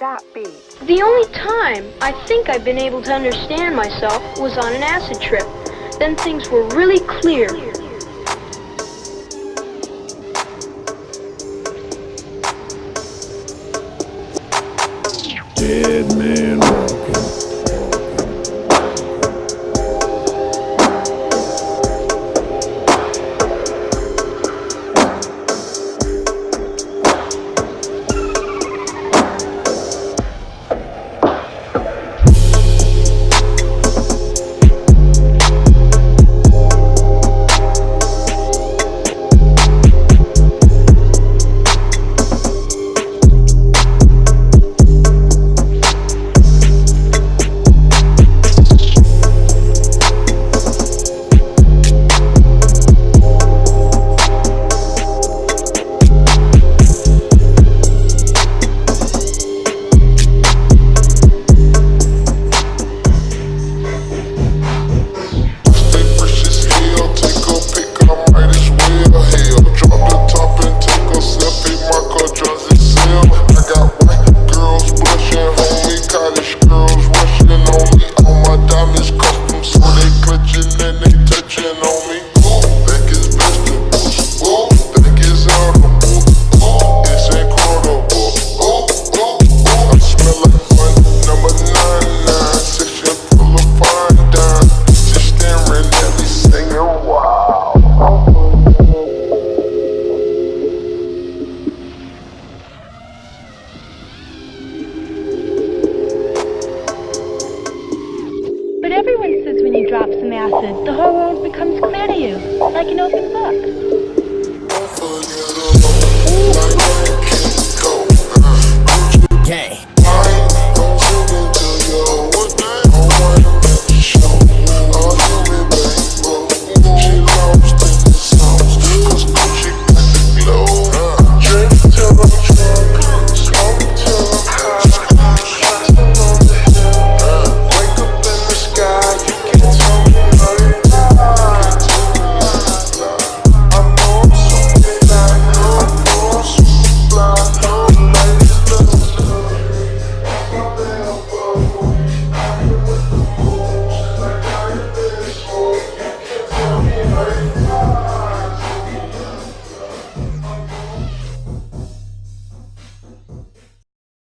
that beat. The only time I think I've been able to understand myself was on an acid trip. Then things were really clear. Dead man walking. But everyone says when you drop some acid, the whole world becomes clear to you, like an open book.